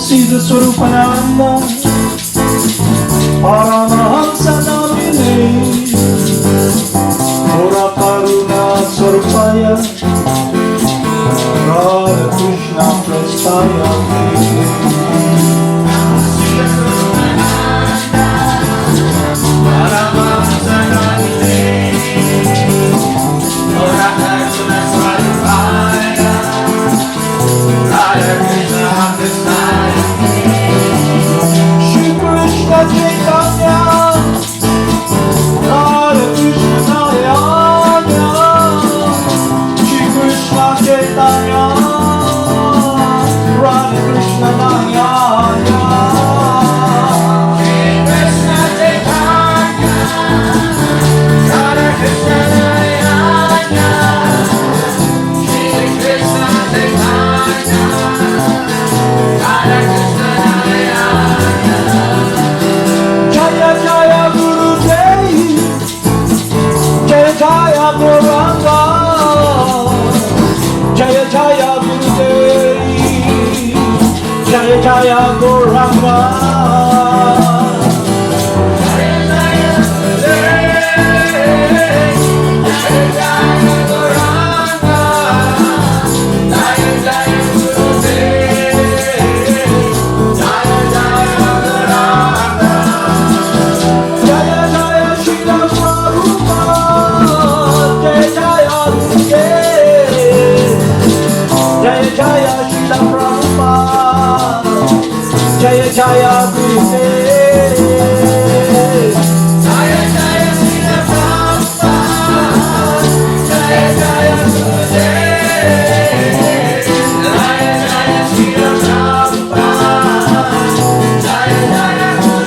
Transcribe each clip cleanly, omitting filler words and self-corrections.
Siddhaswarupananda, Paramahamsa namine, Mura karuna swarupaya, Radha Krishna prastaya. Paramahamsa namine, Mura karuna swarupaya, Radha Krishna prastaya. Chaitanya, Radha Krishna Chaitanya, Shri Krishna Chaitanya, Radha Krishna Chaitanya, Shri Krishna Chaitanya, Radha Krishna Chaitanya, Shri Krishna Chaitanya, Radha Krishna Chaitanya. Jaya Jaya Guru Devi, Jaya Jaya Gauranga, Jaya Jaya Guru Devi, Jaya Jaya Gauranga, Jaya Jaya Guru Devi, Jaya Jaya Gauranga, Jaya Jaya Guru Devi, Jaya Jaya Gauranga. Jaya Jaya Siddhaswarupananda, Jaya Jaya Guru, Jaya Jaya Siddhaswarupananda, Jaya Jaya Guru, Jaya Jaya Siddhaswarupananda, Jaya Jaya Guru, Jaya Jaya Siddhaswarupananda, Jaya Jaya Guru.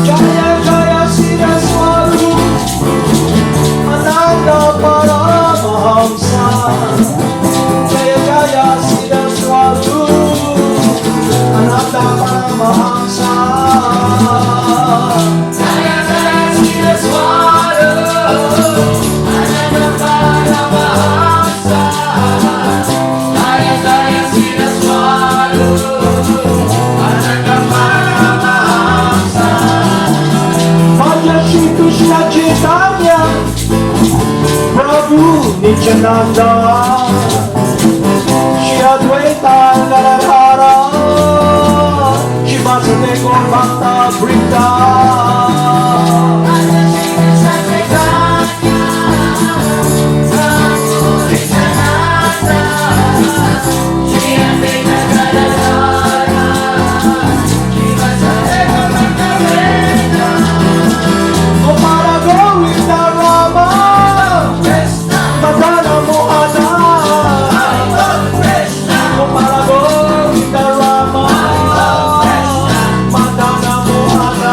Jaya Jaya Siddhaswarupananda Paramahamsa, Jaya Jaya Siddhaswarupananda Paramahamsa, Jaya Jaya Siddhaswarupananda Paramahamsa, Jaya Jaya Siddhaswarupananda Paramahamsa. Bhaja Shri Krishna Chaitanya, Prabhu Nityananda, Shri Advaita Gadadhara, Shri Vasudeva Bhakta Vrinda. Bhaja Shri Krishna Chaitanya, Prabhu Nityananda, Shri Advaita Gadadhara, Shri Vasudeva Bhakta Vrinda. Mohana Govinda Rama, Madana Mohana, Mohana Govinda Rama, Madana Mohana.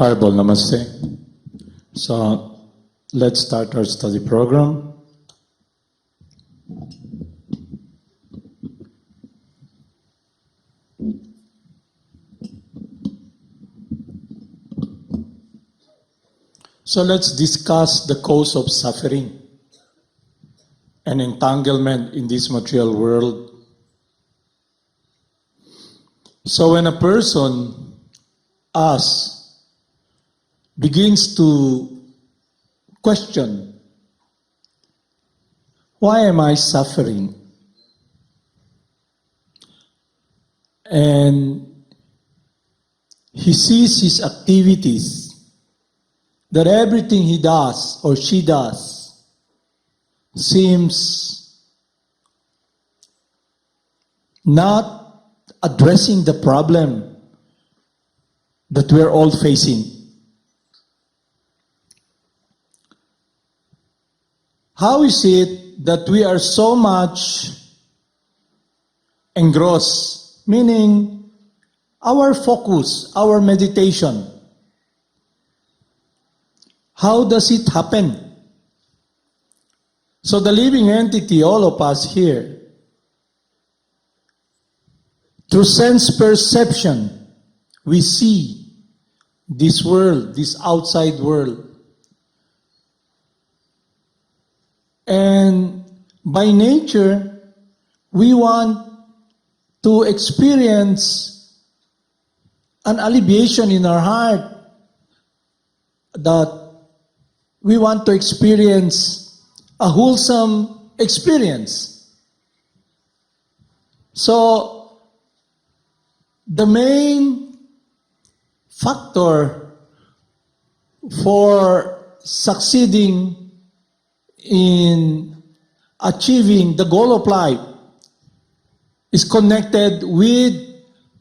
Fireball, namaste. So, let's start our study program. So, let's discuss the cause of suffering and entanglement in this material world. So, when a person begins to question, why am I suffering? And he sees his activities, that everything he does or she does seems not addressing the problem that we're all facing. How is it that we are so much engrossed, meaning our focus, our meditation? How does it happen? So the living entity, all of us here, through sense perception, we see this world, this outside world. And by nature, we want to experience an alleviation in our heart, that we want to experience a wholesome experience. So, the main factor for succeeding in achieving the goal of life is connected with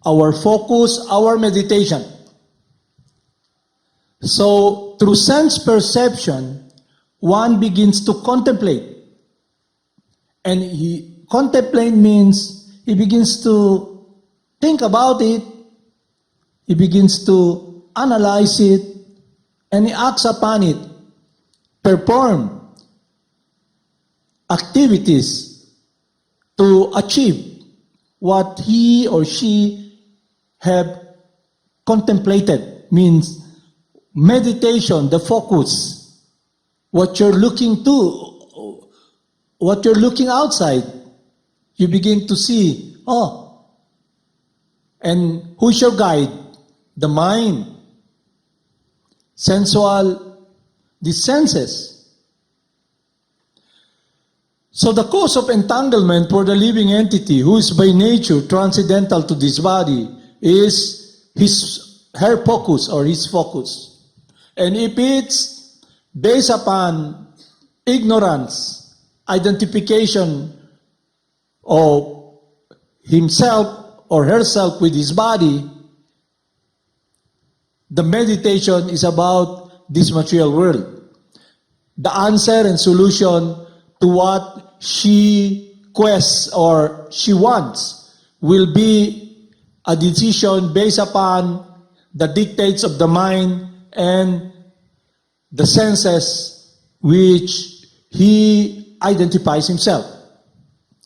our focus, our meditation. So, through sense perception, one begins to contemplate. And contemplate means he begins to think about it, he begins to analyze it, and he acts upon it, perform activities to achieve what he or she have contemplated. Means meditation, the focus, what you're looking to, what you're looking outside, you begin to see, and who's your guide? The mind, sensual, the senses. So the cause of entanglement for the living entity, who is by nature transcendental to this body, is her focus or his focus. And if it's based upon ignorance, identification of himself or herself with his body, the meditation is about this material world. The answer and solution to what she quests or she wants will be a decision based upon the dictates of the mind and the senses which he identifies himself.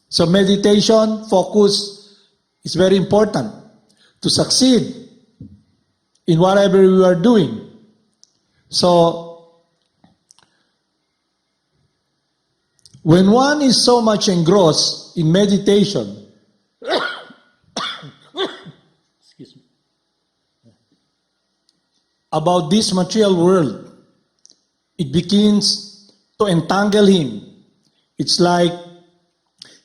So meditation, focus is very important to succeed in whatever we are doing. So when one is so much engrossed in meditation, excuse me, about this material world, it begins to entangle him. It's like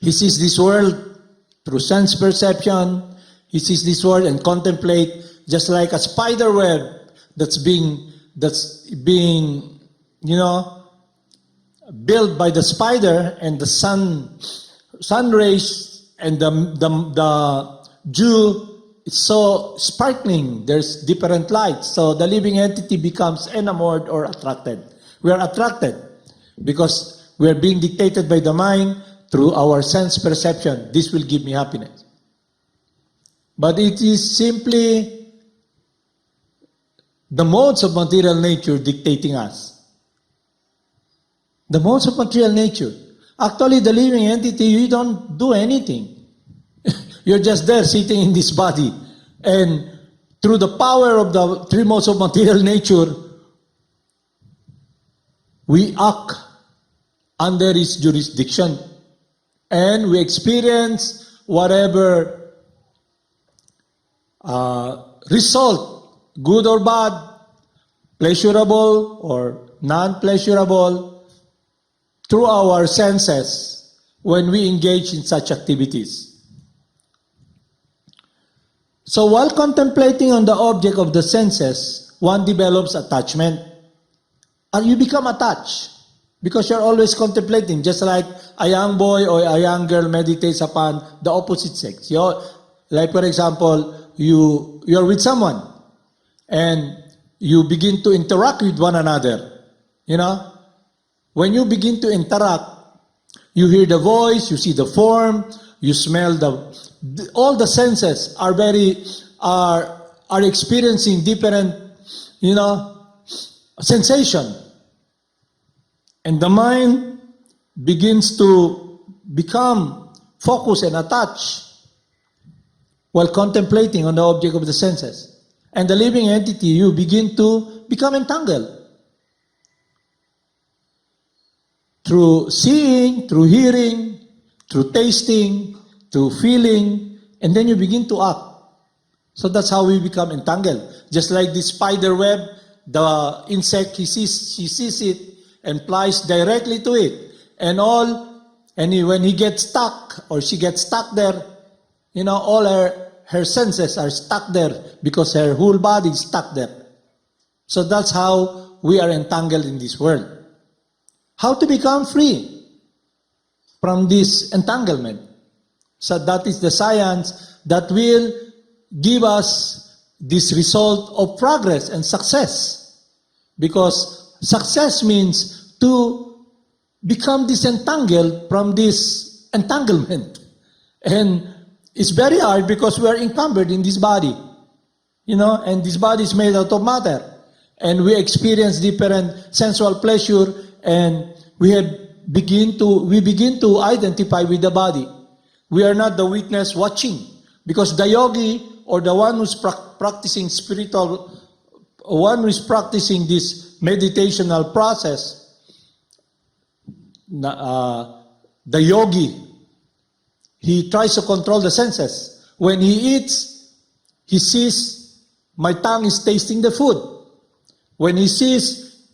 he sees this world through sense perception, he sees this world and contemplate just like a spider web that's being built by the spider, and the sun rays and the dew is so sparkling. There's different lights. So the living entity becomes enamored or attracted. We are attracted because we are being dictated by the mind through our sense perception. This will give me happiness. But it is simply the modes of material nature dictating us. The modes of material nature. Actually, the living entity, you don't do anything. You're just there sitting in this body. And through the power of the three modes of material nature, we act under its jurisdiction. And we experience whatever result, good or bad, pleasurable or non-pleasurable, through our senses when we engage in such activities. So while contemplating on the object of the senses, one develops attachment. And you become attached because you're always contemplating, just like a young boy or a young girl meditates upon the opposite sex. Like for example, you're with someone and you begin to interact with one another. You know? When you begin to interact, you hear the voice, you see the form, you smell all the senses are experiencing different, sensation. And the mind begins to become focused and attached while contemplating on the object of the senses. And the living entity, you begin to become entangled. Through seeing, through hearing, through tasting, through feeling, and then you begin to act. So that's how we become entangled. Just like this spider web, the insect, she sees it and flies directly to it. And when he gets stuck or she gets stuck there, all her senses are stuck there because her whole body is stuck there. So that's how we are entangled in this world. How to become free from this entanglement? So that is the science that will give us this result of progress and success. Because success means to become disentangled from this entanglement. And it's very hard because we are encumbered in this body. And this body is made out of matter. And we experience different sensual pleasure, and we begin to identify with the body. We are not the witness watching, because the yogi or the one who's practicing this meditational process, the yogi, he tries to control the senses. When he eats, he sees my tongue is tasting the food. When he sees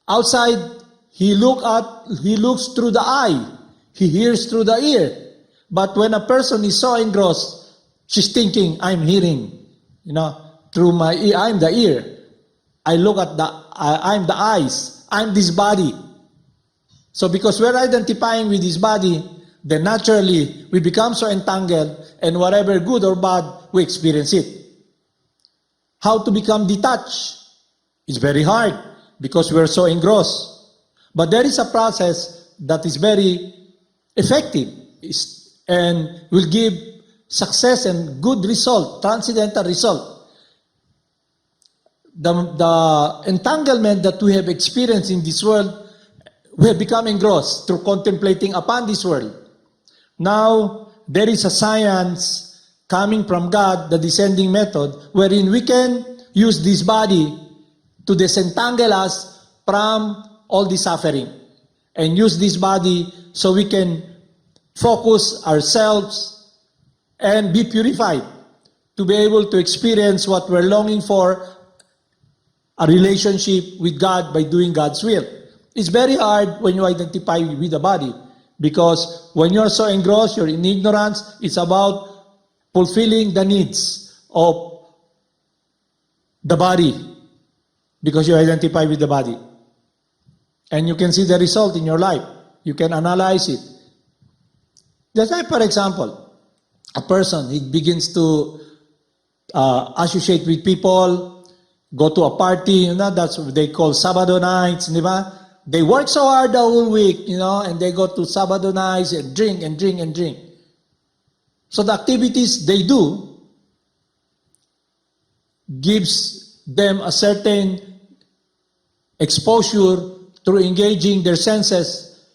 outside, he looks through the eye. He hears through the ear. But when a person is so engrossed, she's thinking, I'm hearing, through my ear. I'm the ear. I'm the eyes. I'm this body. So because we're identifying with this body, then naturally we become so entangled, and whatever good or bad, we experience it. How to become detached? It's very hard because we're so engrossed. But there is a process that is very effective and will give success and good result, transcendental result. The entanglement that we have experienced in this world, we have become engrossed through contemplating upon this world. Now, there is a science coming from God, the descending method, wherein we can use this body to disentangle us from all the suffering, and use this body so we can focus ourselves and be purified to be able to experience what we're longing for, a relationship with God by doing God's will. It's very hard when you identify with the body, because when you're so engrossed, you're in ignorance, it's about fulfilling the needs of the body, because you identify with the body. And you can see the result in your life. You can analyze it. Just like, for example, a person, he begins to associate with people, go to a party, that's what they call Sabado nights, di ba? They work so hard the whole week, and they go to Sabado nights and drink and drink and drink. So the activities they do gives them a certain exposure through engaging their senses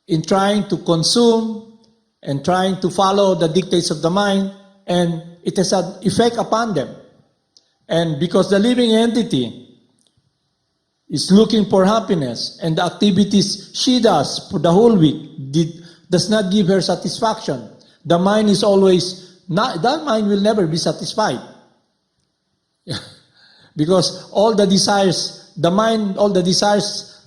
in trying to consume and trying to follow the dictates of the mind, and it has an effect upon them. And because the living entity is looking for happiness, and the activities she does for the whole week does not give her satisfaction, the mind is always not, that mind will never be satisfied. Because all the desires, the mind, all the desires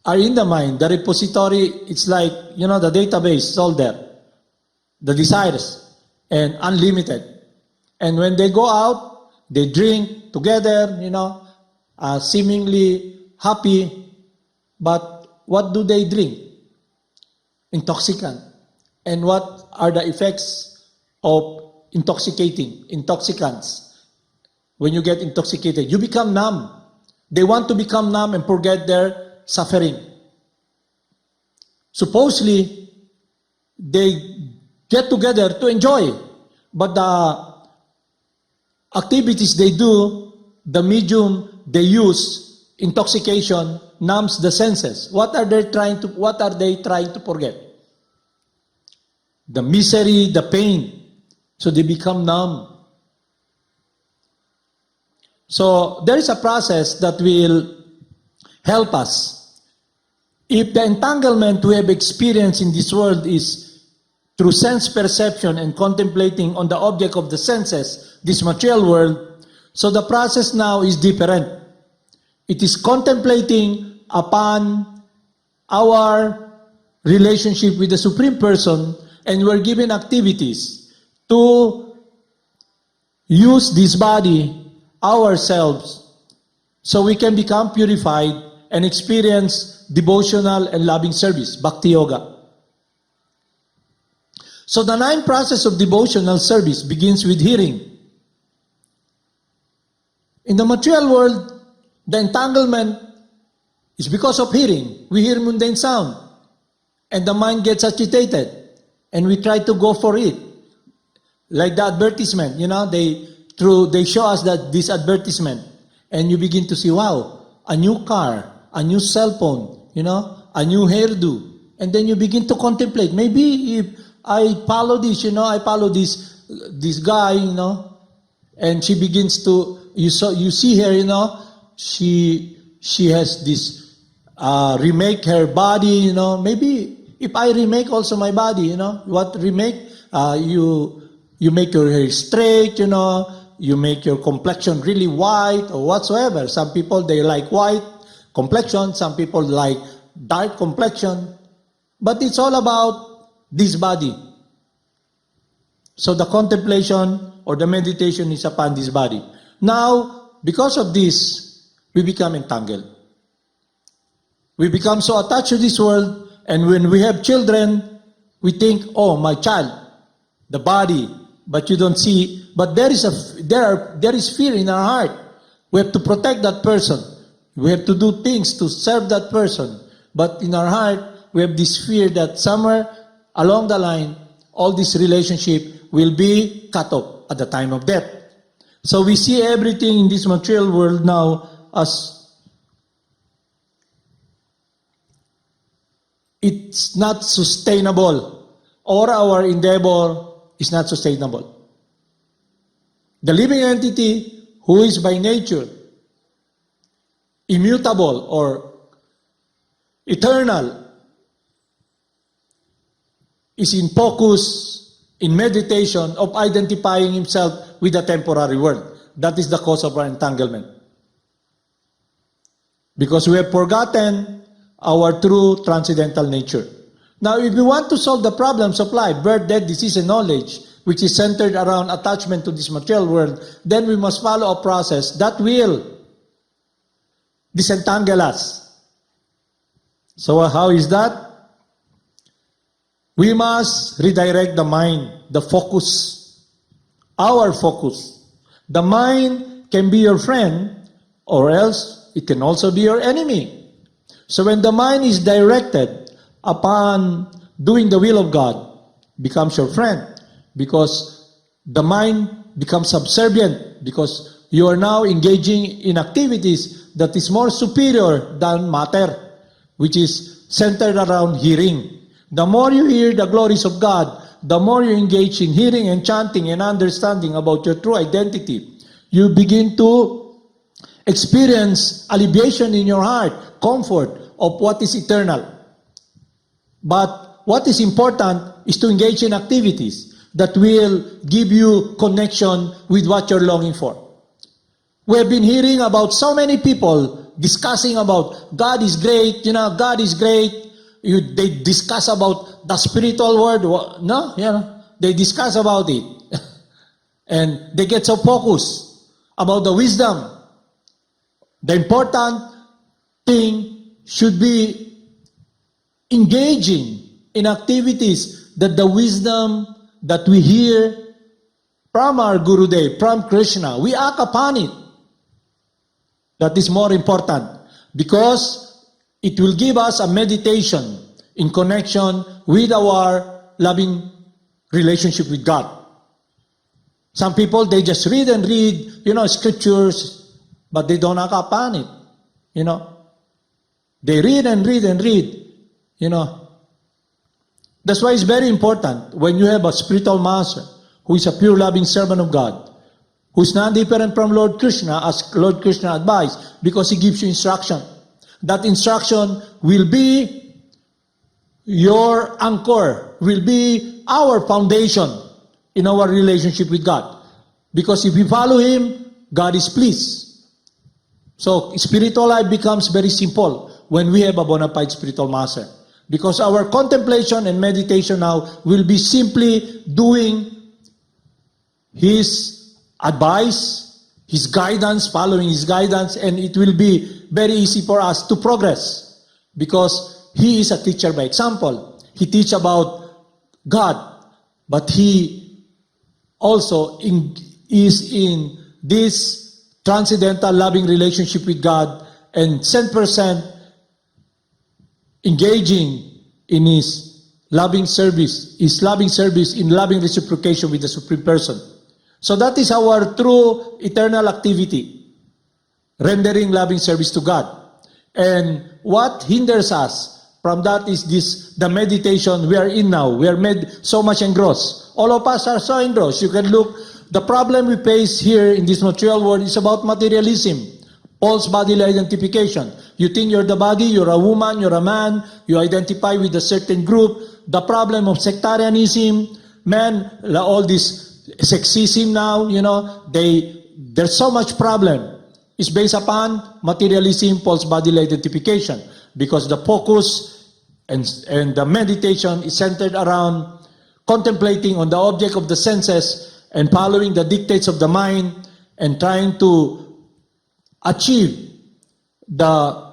are in the mind. The repository, it's like, the database is all there. The desires, and unlimited. And when they go out, they drink together, seemingly happy. But what do they drink? Intoxicant. And what are the effects of intoxicants? When you get intoxicated, you become numb. They want to become numb and forget their suffering. Supposedly, they get together to enjoy, but the activities they do, the medium they use, intoxication, numbs the senses. What are they trying to forget? The misery, the pain. So they become numb. So there is a process that will help us. If the entanglement we have experienced in this world is through sense perception and contemplating on the object of the senses, this material world, so the process now is different. It is contemplating upon our relationship with the Supreme Person, and we're given activities to use this body, ourselves, so we can become purified and experience devotional and loving service, bhakti yoga. So the 9 process of devotional service begins with hearing. In the material world, the entanglement is because of hearing. We hear mundane sound, and the mind gets agitated, and we try to go for it. Like the advertisement, they show us that this advertisement, and you begin to see, wow, a new car, a new cell phone, a new hairdo, and then you begin to contemplate. Maybe if I follow this, I follow this guy, and she begins to, you see her, she has this remake her body, maybe if I remake also my body, what remake? You make your hair straight, you make your complexion really white or whatsoever. Some people, they like white complexion, some people like dark complexion, but it's all about this body. So the contemplation or the meditation is upon this body. Now, because of this, we become entangled. We become so attached to this world, and when we have children, we think, oh, my child, the body, but you don't see, but there is fear in our heart. We have to protect that person. We have to do things to serve that person. But in our heart, we have this fear that somewhere along the line, all this relationship will be cut off at the time of death. So we see everything in this material world now as it's not sustainable, or our endeavor is not sustainable. The living entity who is by nature immutable or eternal is in focus, in meditation of identifying himself with the temporary world. That is the cause of our entanglement. Because we have forgotten our true transcendental nature. Now, if we want to solve the problems of life, birth, death, disease, and knowledge, which is centered around attachment to this material world, then we must follow a process that will disentangle us. So how is that? We must redirect the mind, the focus, our focus. The mind can be your friend, or else it can also be your enemy. So when the mind is directed upon doing the will of God, becomes your friend, because the mind becomes subservient, because you are now engaging in activities that is more superior than matter, which is centered around hearing. The more you hear the glories of God, the more you engage in hearing and chanting and understanding about your true identity, you begin to experience alleviation in your heart, comfort of what is eternal. But what is important is to engage in activities that will give you connection with what you're longing for. We have been hearing about so many people discussing about God is great, God is great. They discuss about the spiritual world. No, they discuss about it. And they get so focused about the wisdom. The important thing should be engaging in activities that the wisdom that we hear from our Gurudev, from Krsna, we act upon it. That is more important because it will give us a meditation in connection with our loving relationship with God. Some people, they just read and read, scriptures, but they don't act upon it. They read and read and read, That's why it's very important when you have a spiritual master who is a pure loving servant of God, who is not different from Lord Krsna, as Lord Krsna advised, because he gives you instruction. That instruction will be your anchor, will be our foundation in our relationship with God. Because if we follow him, God is pleased. So spiritual life becomes very simple when we have a bona fide spiritual master. Because our contemplation and meditation now will be simply doing his advice, his guidance, following his guidance, and it will be very easy for us to progress. Because he is a teacher by example. He teaches about God, but he also is in this transcendental loving relationship with God and 100% engaging in his loving service in loving reciprocation with the Supreme Person. So that is our true eternal activity, rendering loving service to God. And what hinders us from that is the meditation we are in now. We are made so much engrossed. All of us are so engrossed. You can look, the problem we face here in this material world is about materialism, false bodily identification. You think you're the body, you're a woman, you're a man, you identify with a certain group. The problem of sectarianism, all this sexism now, there's so much problem. It's based upon materialism, false bodily identification, because the focus and the meditation is centered around contemplating on the object of the senses and following the dictates of the mind and trying to achieve the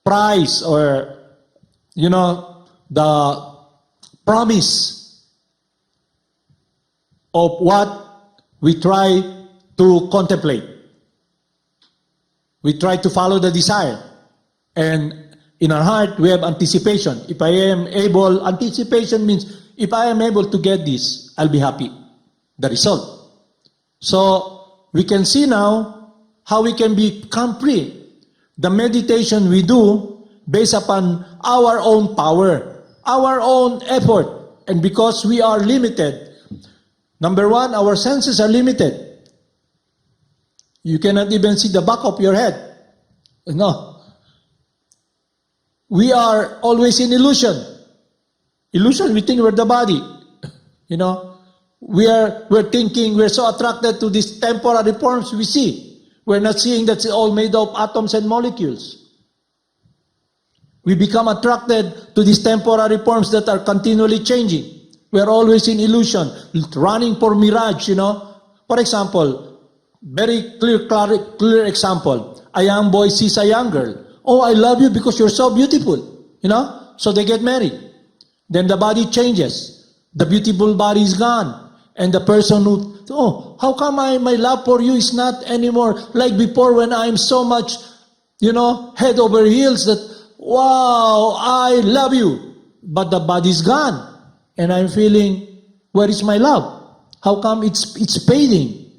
prize or, the promise of what we try to contemplate. We try to follow the desire. And in our heart, we have anticipation. Anticipation means if I am able to get this, I'll be happy. The result. So we can see now how we can become free. The meditation we do based upon our own power, our own effort. And because we are limited, number one, our senses are limited. You cannot even see the back of your head. No. We are always in illusion. Illusion, we think we're the body. We're thinking, we're so attracted to these temporary forms we see. We're not seeing that it's all made of atoms and molecules. We become attracted to these temporary forms that are continually changing. We are always in illusion, running for mirage, For example, very clear example. A young boy sees a young girl. Oh, I love you because you're so beautiful, So they get married. Then the body changes. The beautiful body is gone. And the person how come my love for you is not anymore like before when I'm so much, head over heels that, wow, I love you. But the body's gone. And I'm feeling, where is my love? How come it's fading?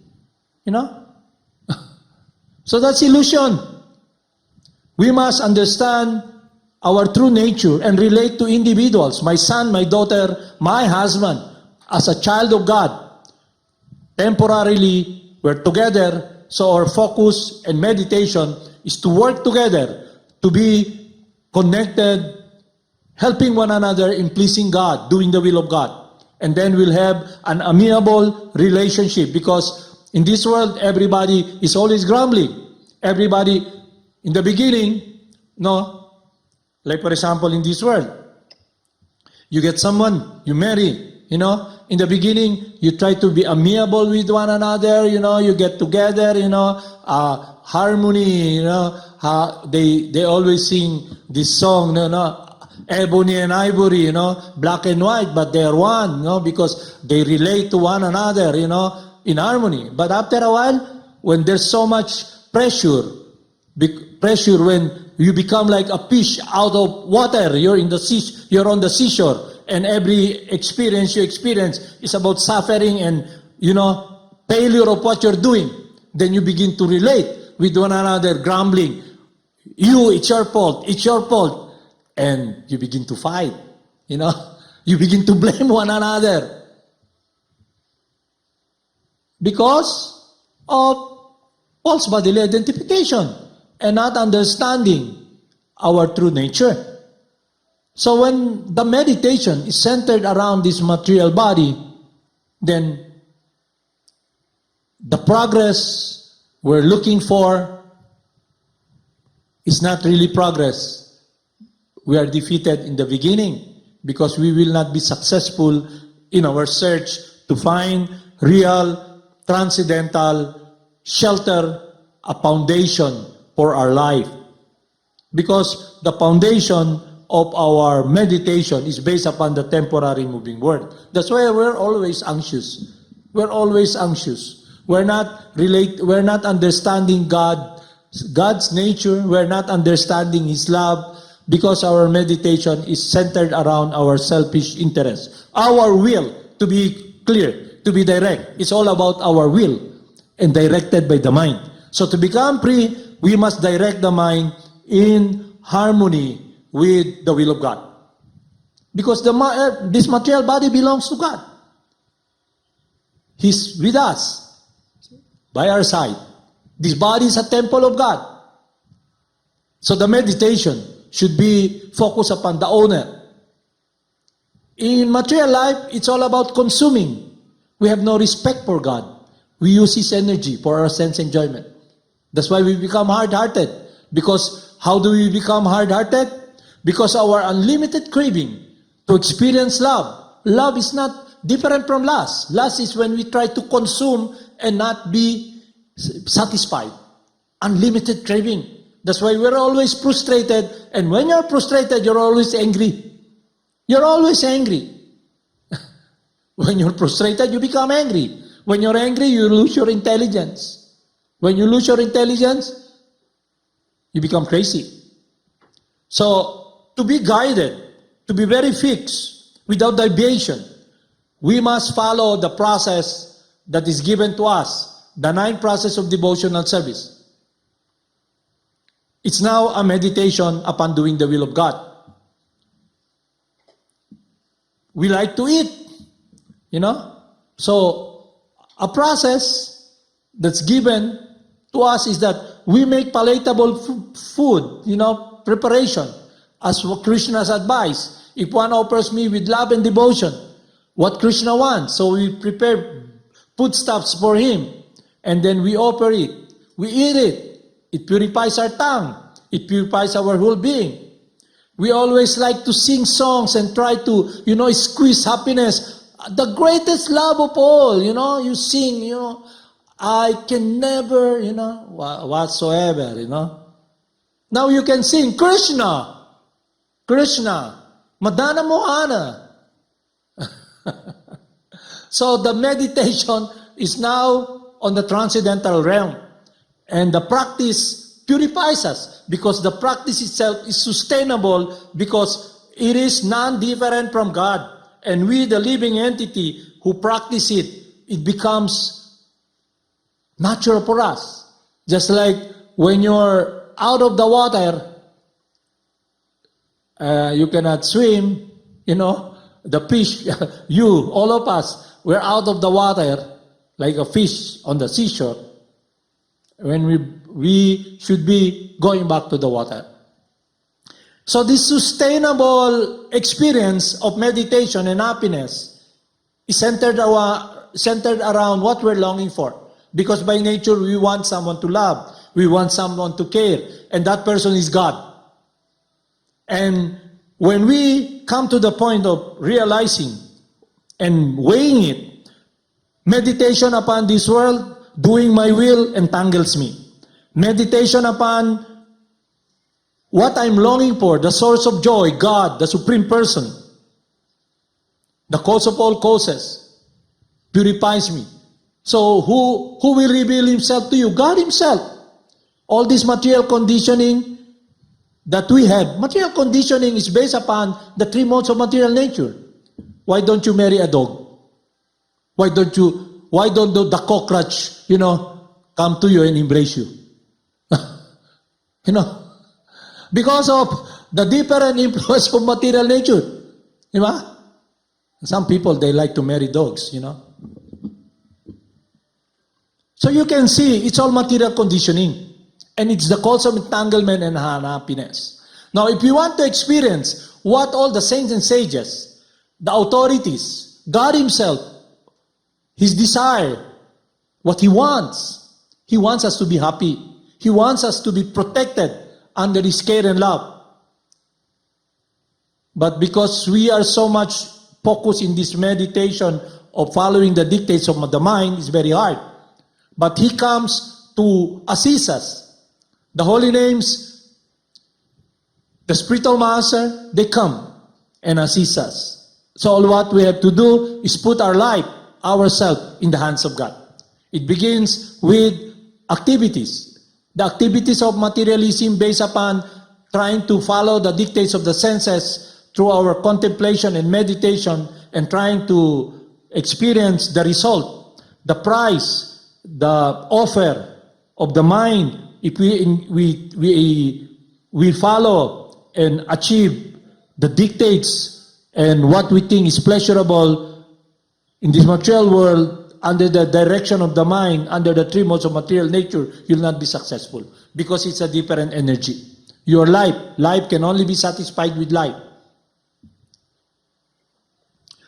So that's illusion. We must understand our true nature and relate to individuals, my son, my daughter, my husband, as a child of God. Temporarily, we're together, so our focus and meditation is to work together, to be connected, helping one another in pleasing God, doing the will of God. And then we'll have an amiable relationship, because in this world, everybody is always grumbling. Everybody, in the beginning, no, like for example, in this world, you get someone, you marry, in the beginning, you try to be amiable with one another, you get together, harmony, they always sing this song, ebony and ivory, black and white, but they're one, because they relate to one another, in harmony. But after a while, when there's so much pressure when you become like a fish out of water, you're on the seashore, and every experience you experience is about suffering and, failure of what you're doing. Then you begin to relate with one another, grumbling. It's your fault. And you begin to fight, You begin to blame one another. Because of false bodily identification and not understanding our true nature. So when the meditation is centered around this material body, then the progress we're looking for is not really progress. We are defeated in the beginning because we will not be successful in our search to find real, transcendental shelter, a foundation for our life. Because the foundation of our meditation is based upon the temporary moving world. That's why we're always anxious. We're always anxious. We're not understanding God's nature. We're not understanding His love, because our meditation is centered around our selfish interests. Our will, to be clear, to be direct, it's all about our will and directed by the mind. So to become free, we must direct the mind in harmony with the will of God. Because this material body belongs to God. He's with us, by our side. This body is a temple of God. So the meditation should be focused upon the owner. In material life, it's all about consuming. We have no respect for God. We use His energy for our sense enjoyment. That's why we become hard-hearted. Because how do we become hard-hearted? Because our unlimited craving to experience love. Love is not different from lust. Lust is when we try to consume and not be satisfied. Unlimited craving. That's why we're always frustrated. And when you're frustrated, you're always angry. You're always angry. When you're frustrated, you become angry. When you're angry, you lose your intelligence. When you lose your intelligence, you become crazy. So, to be guided, to be very fixed, without deviation, we must follow the process that is given to us, the 9 process of devotional service. It's now a meditation upon doing the will of God. We like to eat, So, a process that's given to us is that we make palatable food, preparation, as what Krishna's advice. If one offers me with love and devotion, what Krishna wants, so we prepare foodstuffs for him, and then we offer it. We eat it. It purifies our tongue. It purifies our whole being. We always like to sing songs and try to, squeeze happiness. The greatest love of all, you sing, I can never, whatsoever, Now you can sing Krsna, Madana, Mohana. So the meditation is now on the transcendental realm. And the practice purifies us because the practice itself is sustainable because it is non-different from God. And we, the living entity who practice it, it becomes natural for us. Just like when you're out of the water, you cannot swim, the fish, all of us, we're out of the water like a fish on the seashore when we should be going back to the water. So this sustainable experience of meditation and happiness is centered around what we're longing for. Because by nature, we want someone to love. We want someone to care. And that person is God. And when we come to the point of realizing and weighing it, meditation upon this world, doing my will, entangles me. Meditation upon what I'm longing for, the source of joy, God, the Supreme Person, the cause of all causes, purifies me. So who will reveal Himself to you? God Himself. All this material conditioning that we have, material conditioning is based upon the three modes of material nature. Why don't you marry a dog? Why don't the cockroach, come to you and embrace you? Because of the different influence of material nature. Some people, they like to marry dogs, So you can see, it's all material conditioning. And it's the cause of entanglement and unhappiness. Now, if you want to experience what all the saints and sages, the authorities, God Himself, His desire, what He wants us to be happy. He wants us to be protected under His care and love. But because we are so much focused in this meditation of following the dictates of the mind, it's very hard. But He comes to assist us. The holy names, the spiritual master, they come and assist us. So all what we have to do is put our life, ourselves, in the hands of God. It begins with activities. The activities of materialism based upon trying to follow the dictates of the senses through our contemplation and meditation and trying to experience the result, the price, the offer of the mind. If we follow and achieve the dictates and what we think is pleasurable in this material world under the direction of the mind, under the three modes of material nature, you'll not be successful because it's a different energy. Your life can only be satisfied with life.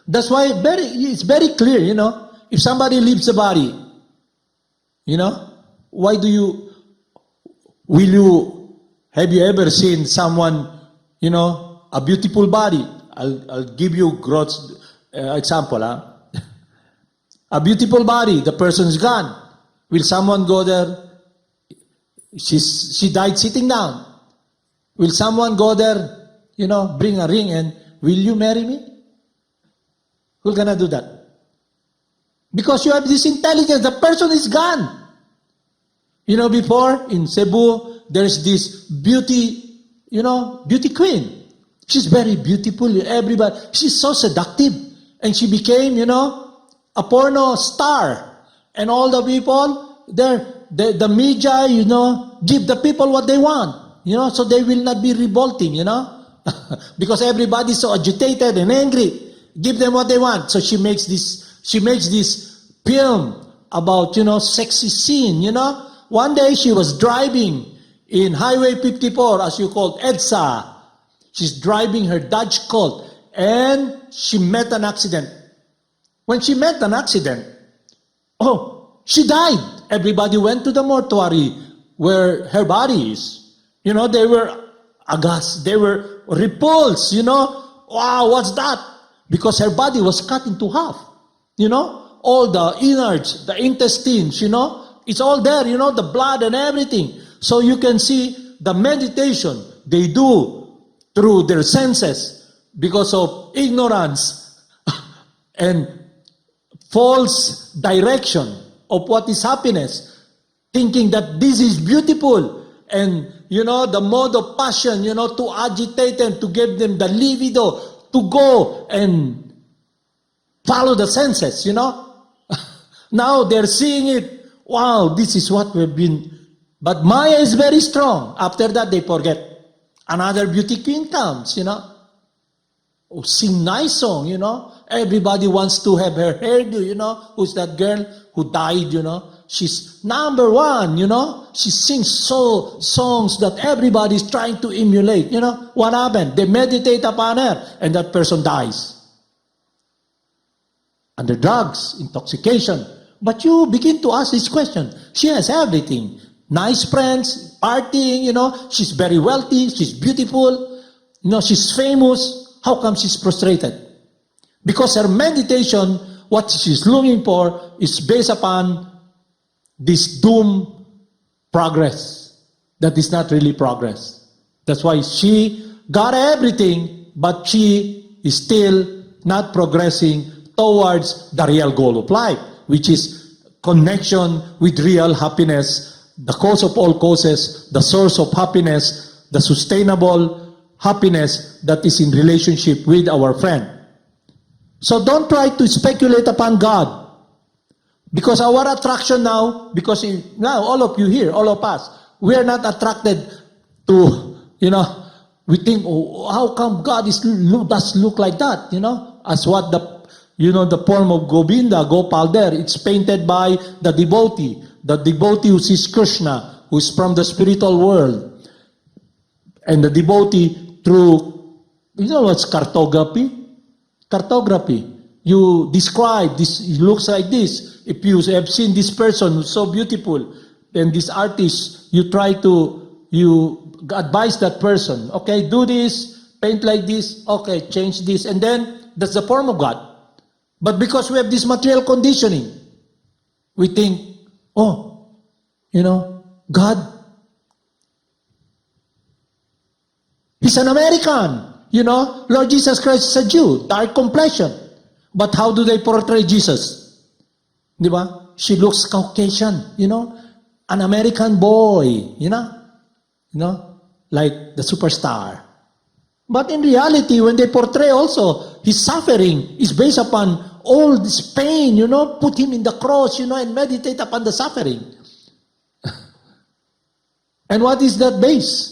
That's why it's very clear, if somebody leaves the body, why have you ever seen someone, a beautiful body? I'll give you gross example. A beautiful body, the person's gone. Will someone go there? She died sitting down. Will someone go there, bring a ring and, will you marry me? Who's gonna do that? Because you have this intelligence, the person is gone. Before in Cebu, there's this beauty queen. She's very beautiful. Everybody, she's so seductive. And she became, a porno star. And all the people, the media, give the people what they want. So they will not be revolting, because everybody's so agitated and angry. Give them what they want. So she makes this film about, sexy scene, One day she was driving in Highway 54, as you call EDSA. She's driving her Dodge Colt, and she met an accident. When she met an accident, she died. Everybody went to the mortuary where her body is. They were aghast. They were repulsed, Wow, what's that? Because her body was cut into half. All the innards, the intestines, it's all there, the blood and everything. So you can see the meditation they do through their senses because of ignorance and false direction of what is happiness, thinking that this is beautiful. And, the mode of passion, to agitate them, to give them the libido, to go and follow the senses, Now they're seeing it. Wow, this is what we've been But Maya is very strong. After that, they forget. Another beauty queen comes, sing nice song, Everybody wants to have her hairdo, Who's that girl who died, She's number one, She sings songs that everybody is trying to emulate, What happened? They meditate upon her, and that person dies. Under drugs, intoxication. But you begin to ask this question. She has everything. Nice friends, partying, She's very wealthy, she's beautiful, she's famous. How come she's frustrated? Because her meditation, what she's looking for, is based upon this doom progress. That is not really progress. That's why she got everything, but she is still not progressing towards the real goal of life, which is connection with real happiness, the cause of all causes, the source of happiness, the sustainable happiness that is in relationship with our friend. So don't try to speculate upon God. Because our attraction now, now all of you here, all of us, we are not attracted to, we think, oh, how come God does look like that, as what the form of Govinda, Gopal there, it's painted by the devotee who sees Krsna, who is from the spiritual world. And the devotee through, what's cartography? Cartography. You describe this, it looks like this. If you have seen this person who's so beautiful, then this artist, you advise that person, okay, do this, paint like this, okay, change this, and then that's the form of God. But because we have this material conditioning, we think, God, He's an American. Lord Jesus Christ is a Jew, dark complexion. But how do they portray Jesus? Di ba? She looks Caucasian, an American boy, like the superstar. But in reality, when they portray also, his suffering is based upon all this pain, put him in the cross, and meditate upon the suffering. And what is that base?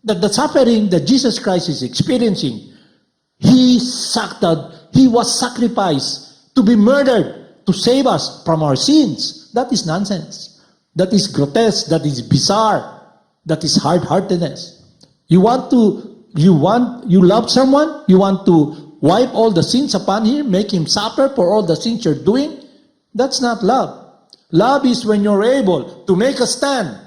That the suffering that Jesus Christ is experiencing, He was sacrificed to be murdered to save us from our sins. That is nonsense. That is grotesque. That is bizarre. That is hard-heartedness. You love someone, you want to wipe all the sins upon him, make him suffer for all the sins you're doing. That's not love. Love is when you're able to make a stand,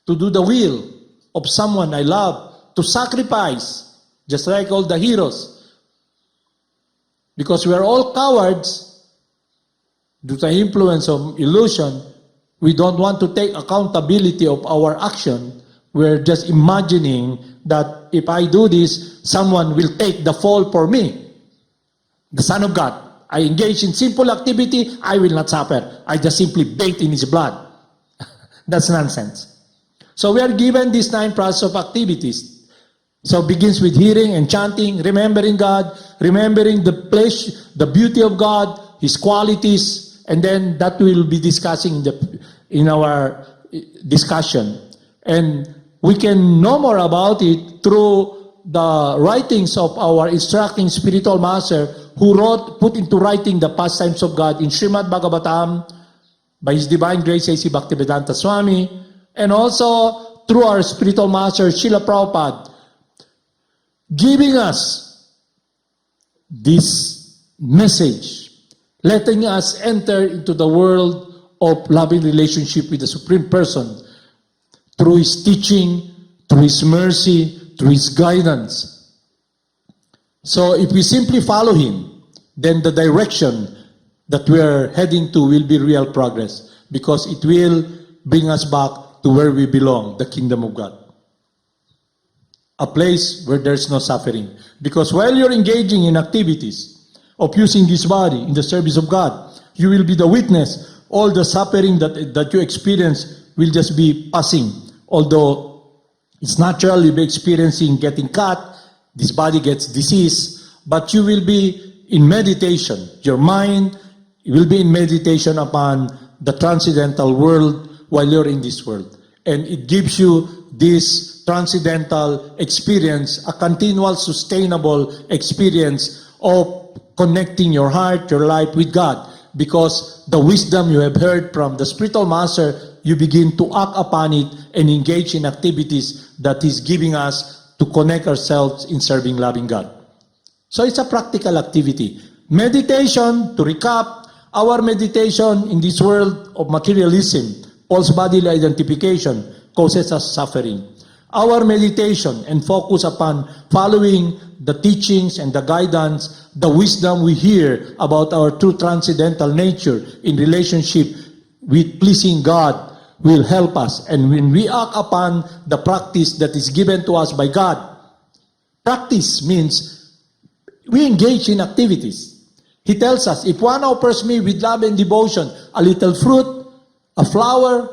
to do the will of someone I love, to sacrifice, just like all the heroes. Because we are all cowards, due to the influence of illusion, we don't want to take accountability of our action. We're just imagining that if I do this, someone will take the fall for me. The Son of God. I engage in sinful activity, I will not suffer. I just simply bathe in His blood. That's nonsense. So we are given these 9 process of activities. So it begins with hearing and chanting, remembering God, remembering the place, the beauty of God, His qualities, and then that we'll be discussing in our discussion. And we can know more about it through the writings of our instructing spiritual master who put into writing the pastimes of God in Srimad Bhagavatam by His Divine Grace A.C. Bhaktivedanta Swami, and also through our spiritual master Srila Prabhupada, giving us this message, letting us enter into the world of loving relationship with the Supreme Person through His teaching, through His mercy, through His guidance. So if we simply follow Him, then the direction that we are heading to will be real progress, because it will bring us back to where we belong, the kingdom of God. A place where there's no suffering. Because while you're engaging in activities of using this body in the service of God, you will be the witness. All the suffering that you experience will just be passing. Although it's natural, you'll be experiencing getting cut, this body gets disease, but you will be in meditation. Your mind will be in meditation upon the transcendental world while you're in this world. And it gives you this transcendental experience, a continual, sustainable experience of connecting your heart, your life with God. Because the wisdom you have heard from the spiritual master, you begin to act upon it and engage in activities that is giving us to connect ourselves in serving loving God. So it's a practical activity. Meditation, to recap, our meditation in this world of materialism, false bodily identification, causes us suffering. Our meditation and focus upon following the teachings and the guidance, the wisdom we hear about our true transcendental nature in relationship with pleasing God will help us. And when we act upon the practice that is given to us by God, practice means we engage in activities. He tells us, if one offers me with love and devotion a little fruit, a flower,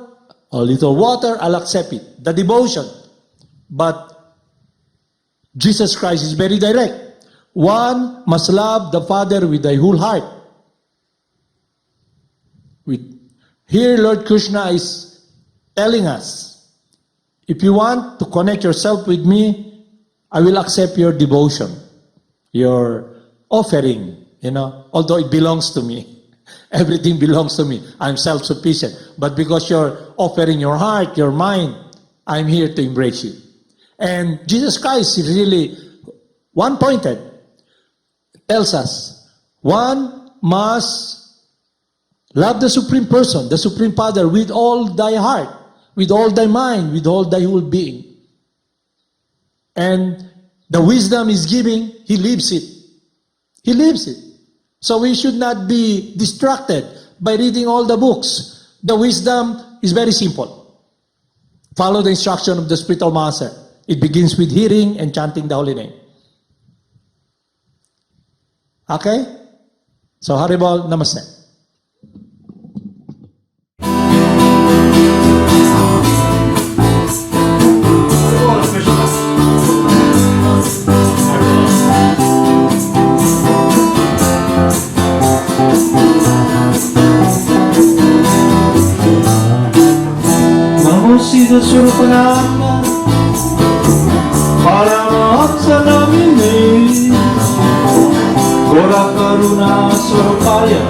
a little water, I'll accept it. The devotion. But Jesus Christ is very direct. One must love the Father with thy whole heart. Here, Lord Krsna is telling us, if you want to connect yourself with me, I will accept your devotion, your offering, although it belongs to me. Everything belongs to me. I'm self-sufficient. But because you're offering your heart, your mind, I'm here to embrace you. And Jesus Christ is really one-pointed. Tells us, one must love the Supreme Person, the Supreme Father, with all thy heart, with all thy mind, with all thy whole being. And the wisdom is giving, He lives it. He lives it. So we should not be distracted by reading all the books. The wisdom is very simple. Follow the instruction of the spiritual master. It begins with hearing and chanting the holy name. Okay? So Haribol, namaste. Namo Siddhaswarupananda, Paramahamsa namine, Gora Karuna Swarupaya,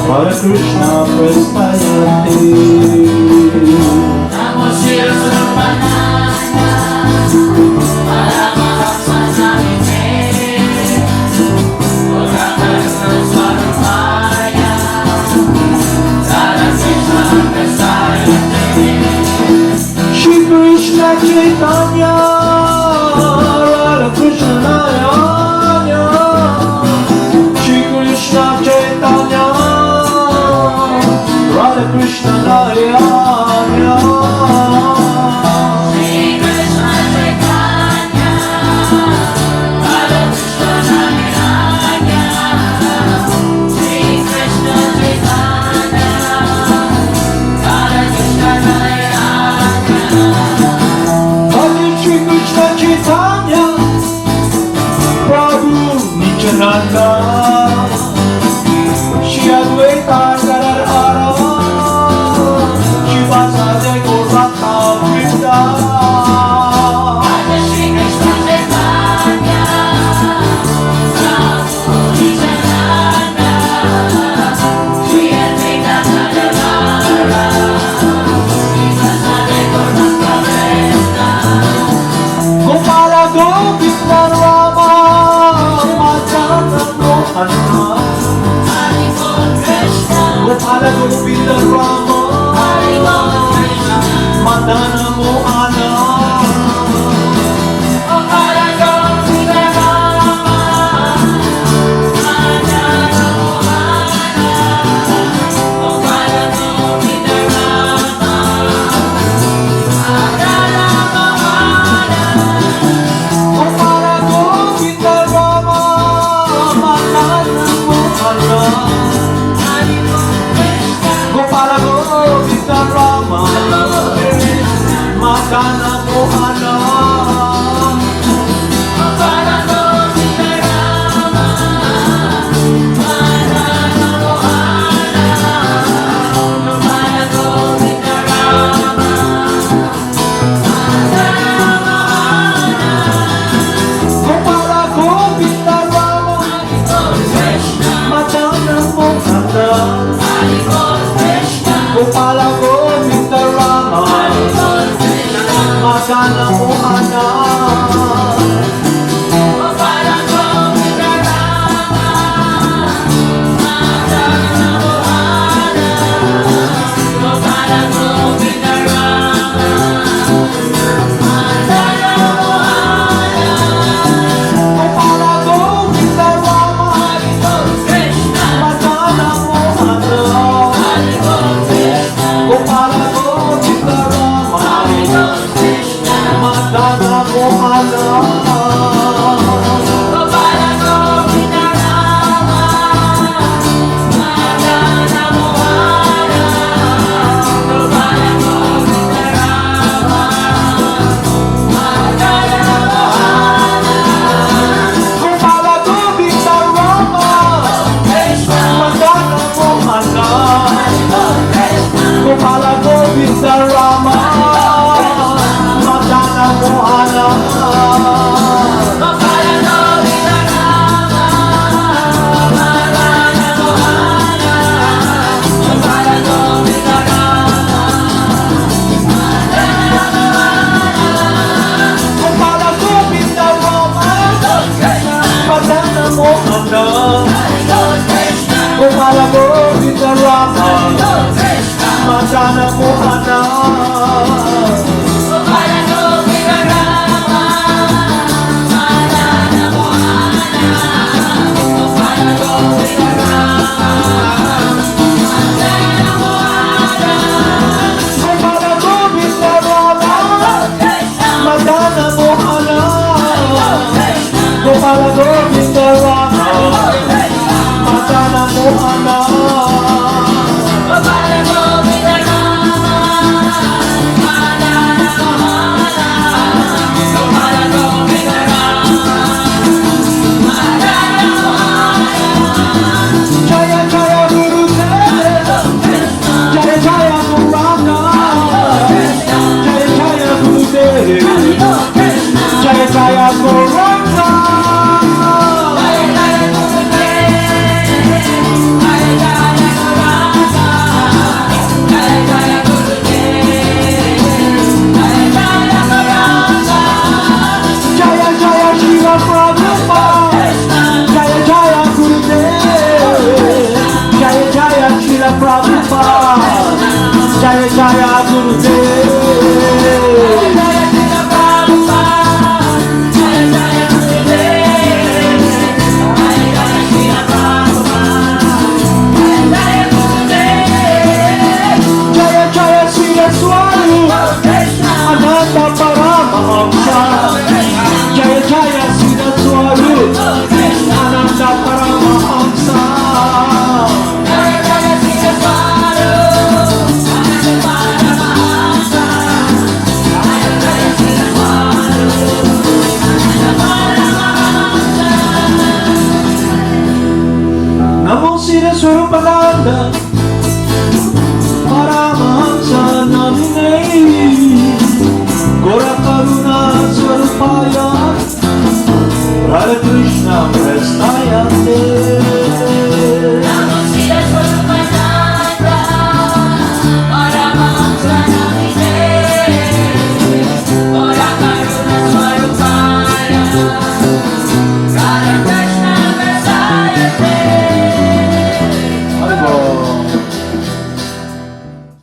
Krsna Prestayate. Namo Siddhaswarupananda, Paramahamsa namine, Gora Karuna Swarupaya, Krsna Prestayate. Shri Krishna Chaitanya, Radha Krishna Nayanya, Shri Krishna Chaitanya, Radha Krishna Nayanya, Shri Krishna Chaitanya, Radha Krishna Nayanya, Shri Krishna Chaitanya, Radha Krishna Nayanya. Shri Krishna Chaitanya, Prabhu Nityananda, Shri Advaita Gadadhara, Shri Vasudeva Gauranga Vrinda. Shri Krishna Chaitanya, Prabhu Nityananda, Shri Advaita Gadadhara, Shri Vasudeva Gauranga Vrinda. Gopala Govinda Rama, Madana Mohana, Gopala Govinda Rama, Madana Mohana, Gopala Govinda Rama, Madana Mohana, Gopala Govinda Rama, Madana Mohana. Gopala Govinda Rama, Madana Mohana, Gopala Govinda Gopala Govinda Rama, Madana Mohana. Gopala Govinda Rama, Madana Mohana. Gopala Govinda Rama, Madana Mohana. Jaya Jaya Gurudev, Jaya Jaya Guranga, Jaya Jaya Gurudev, Jaya Jaya Guranga. Jaya Jaya Shiva Prabhupada, Jaya Jaya Gurudev, Jaya Jaya Shiva Prabhupada, Jaya Jaya Gurudev. Jaya Jaya Siddhaswarupananda Paramahamsa, Jaya Jaya Siddhaswarupananda Paramahamsa. Namo Siddhaswarupananda Paramahamsa Namine Gora Karuna Swarupaya Radha Krishna Prestayate.